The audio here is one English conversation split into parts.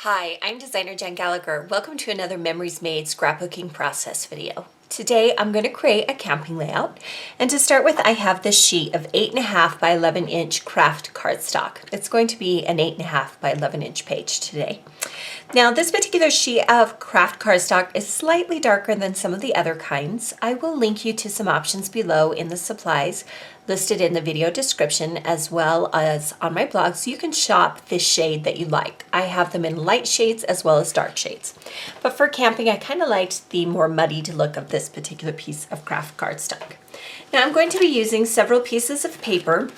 Hi, I'm designer Jen Gallacher. Welcome to another Memories Made scrapbooking process video. Today I'm going to create a camping layout, and to start with I have this sheet of 8.5 by 11 inch craft cardstock. It's going to be an 8.5 by 11 inch page today. Now this particular sheet of craft cardstock is slightly darker than some of the other kinds. I will link you to some options below in the supplies listed in the video description as well as on my blog, so you can shop the shade that you like. I have them in light shades as well as dark shades. But for camping, I kind of liked the more muddied look of this particular piece of craft cardstock. Now I'm going to be using several pieces of paper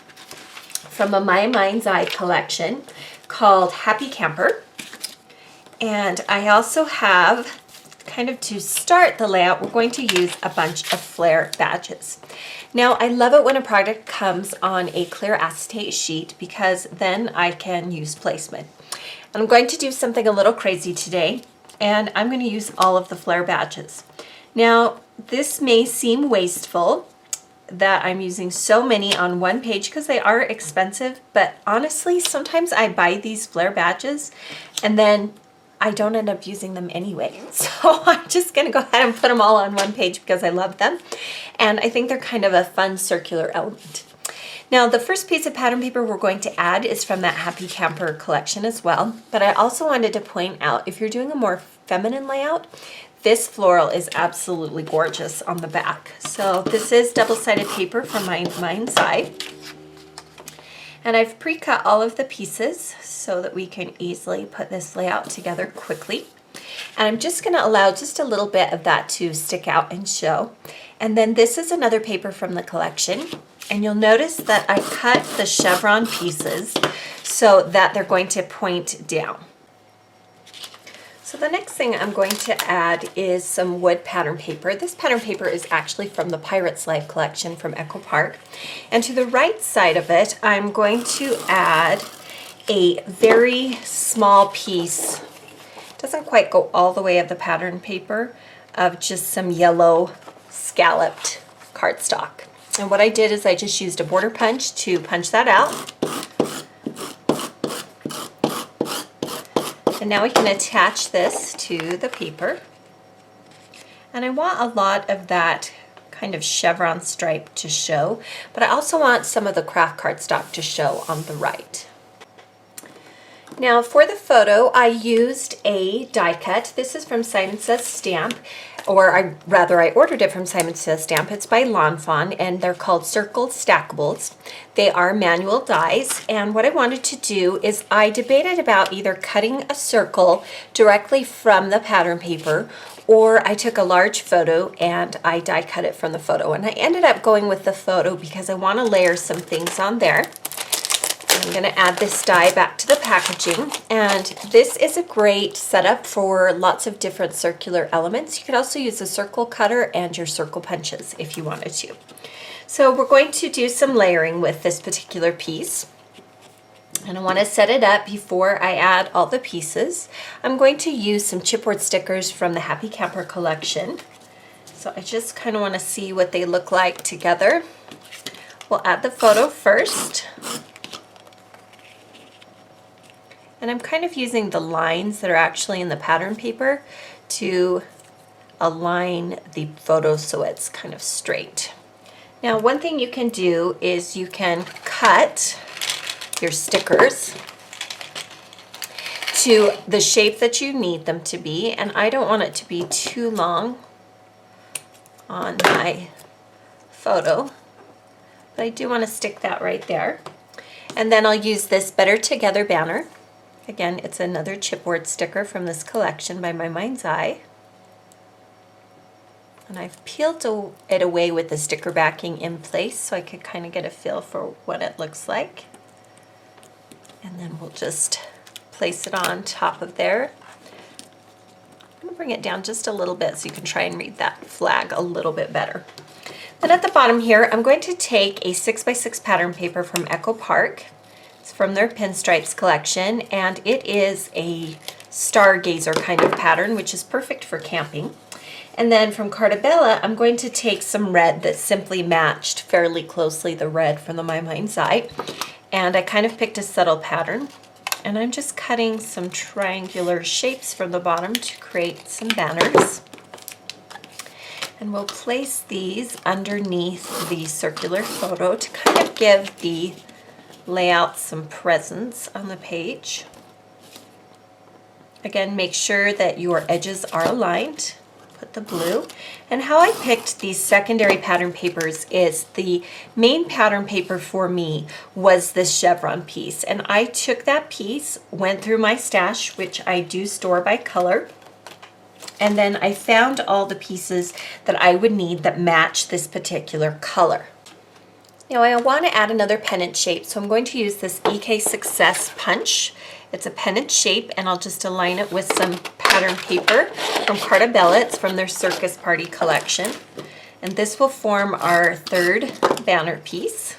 from a My Mind's Eye collection called Happy Camper. And I also have, kind of to start the layout, we're going to use a bunch of flair badges. Now I love it when a product comes on a clear acetate sheet because then I can use placement. And I'm going to do something a little crazy today, and I'm going to use all of the flair badges. Now this may seem wasteful that I'm using so many on one page because they are expensive, but honestly sometimes I buy these flair badges and then I don't end up using them anyway. So I'm just gonna go ahead and put them all on one page because I love them. And I think they're kind of a fun circular element. Now the first piece of pattern paper we're going to add is from that Happy Camper collection as well. But I also wanted to point out, if you're doing a more feminine layout, this floral is absolutely gorgeous on the back. So this is double-sided paper from My Mind's Eye. And I've pre-cut all of the pieces so that we can easily put this layout together quickly. And I'm just going to allow just a little bit of that to stick out and show. And then this is another paper from the collection. And you'll notice that I cut the chevron pieces so that they're going to point down. So the next thing I'm going to add is some wood pattern paper. This pattern paper is actually from the Pirate's Life collection from Echo Park. And to the right side of it, I'm going to add a very small piece, doesn't quite go all the way of the pattern paper, of just some yellow scalloped cardstock. And what I did is I just used a border punch to punch that out. And now we can attach this to the paper. And I want a lot of that kind of chevron stripe to show, but I also want some of the craft cardstock to show on the right. Now for the photo, I used a die cut. This is from Simon Says Stamp, or I ordered it from Simon Says Stamp. It's by Lawn Fawn, and they're called Circle Stackables. They are manual dies, and what I wanted to do is I debated about either cutting a circle directly from the pattern paper, or I took a large photo and I die cut it from the photo. And I ended up going with the photo because I want to layer some things on there. I'm going to add this die back to the packaging, and this is a great setup for lots of different circular elements. You could also use a circle cutter and your circle punches if you wanted to. So we're going to do some layering with this particular piece, and I want to set it up before I add all the pieces. I'm going to use some chipboard stickers from the Happy Camper collection. So I just kind of want to see what they look like together. We'll add the photo first. And I'm kind of using the lines that are actually in the pattern paper to align the photo so it's kind of straight. Now one thing you can do is you can cut your stickers to the shape that you need them to be, and I don't want it to be too long on my photo, but I do want to stick that right there. And then I'll use this Better Together banner. Again, it's another chipboard sticker from this collection by My Mind's Eye. And I've peeled it away with the sticker backing in place so I could kind of get a feel for what it looks like. And then we'll just place it on top of there. I'm going to bring it down just a little bit so you can try and read that flag a little bit better. Then at the bottom here, I'm going to take a 6x6 pattern paper from Echo Park. From their Pinstripes collection, and it is a stargazer kind of pattern, which is perfect for camping. And then from Cartabella, I'm going to take some red that simply matched fairly closely the red from the My Mind's Eye, and I kind of picked a subtle pattern. And I'm just cutting some triangular shapes from the bottom to create some banners. And we'll place these underneath the circular photo to kind of give the layout some presence on the page. Again, make sure that your edges are aligned. Put the blue. And how I picked these secondary pattern papers is the main pattern paper for me was this chevron piece. And I took that piece, went through my stash, which I do store by color, and then I found all the pieces that I would need that match this particular color. Now I want to add another pennant shape, so I'm going to use this EK Success punch. It's a pennant shape, and I'll just align it with some pattern paper from Carta Bella. It's from their Circus Party collection. And this will form our third banner piece.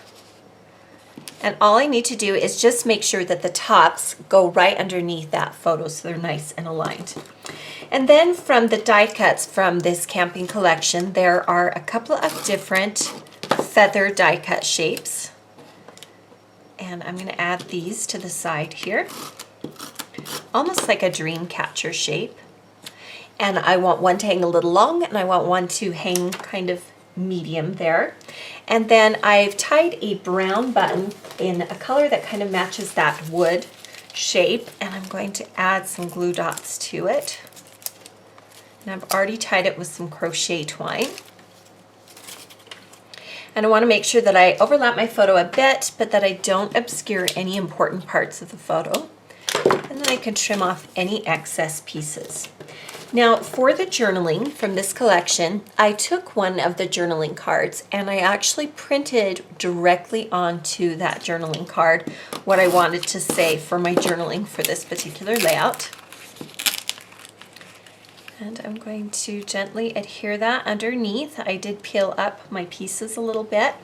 And all I need to do is just make sure that the tops go right underneath that photo so they're nice and aligned. And then from the die cuts from this camping collection, there are a couple of different feather die cut shapes. And I'm going to add these to the side here, almost like a dream catcher shape. And I want one to hang a little long, and I want one to hang kind of medium there. And then I've tied a brown button in a color that kind of matches that wood shape, and I'm going to add some glue dots to it. And I've already tied it with some crochet twine. And I want to make sure that I overlap my photo a bit, but that I don't obscure any important parts of the photo. And then I can trim off any excess pieces. Now for the journaling from this collection, I took one of the journaling cards and I actually printed directly onto that journaling card what I wanted to say for my journaling for this particular layout. And I'm going to gently adhere that underneath. I did peel up my pieces a little bit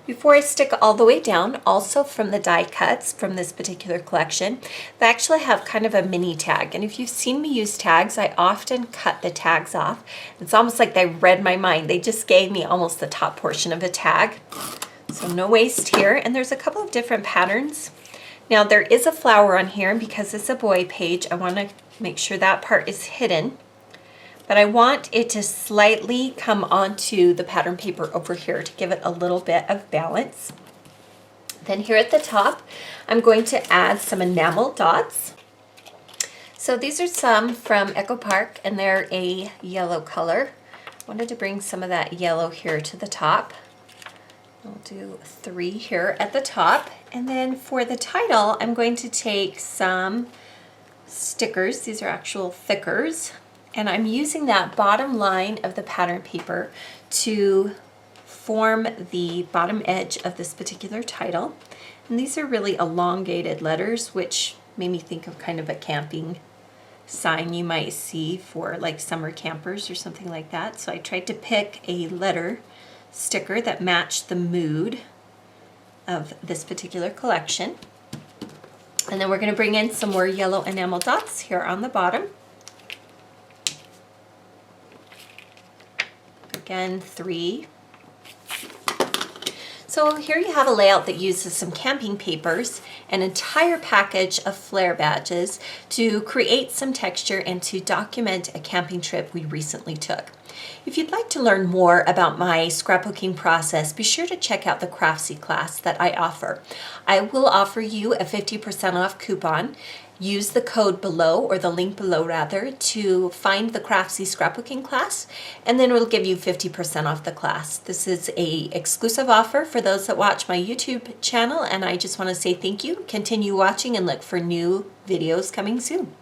before I stick all the way down. Also from the die cuts from this particular collection, they actually have kind of a mini tag. And if you've seen me use tags, I often cut the tags off. It's almost like they read my mind. They just gave me almost the top portion of a tag. So no waste here. And there's a couple of different patterns. Now there is a flower on here, and because it's a boy page, I want to make sure that part is hidden. But I want it to slightly come onto the pattern paper over here to give it a little bit of balance. Then here at the top, I'm going to add some enamel dots. So these are some from Echo Park, and they're a yellow color. I wanted to bring some of that yellow here to the top. I'll do 3 here at the top. And then for the title, I'm going to take some stickers. These are actual thickers. And I'm using that bottom line of the pattern paper to form the bottom edge of this particular title. And these are really elongated letters, which made me think of kind of a camping sign you might see for like summer campers or something like that. So I tried to pick a letter sticker that matched the mood of this particular collection. And then we're going to bring in some more yellow enamel dots here on the bottom. Again, 3. So here you have a layout that uses some camping papers, an entire package of flair badges to create some texture and to document a camping trip we recently took. If you'd like to learn more about my scrapbooking process, be sure to check out the Craftsy class that I offer. I will offer you a 50% off coupon. Use the code below, or the link below rather, to find the Craftsy scrapbooking class, and then it'll give you 50% off the class. This is an exclusive offer for those that watch my YouTube channel, and I just want to say thank you. Continue watching and look for new videos coming soon.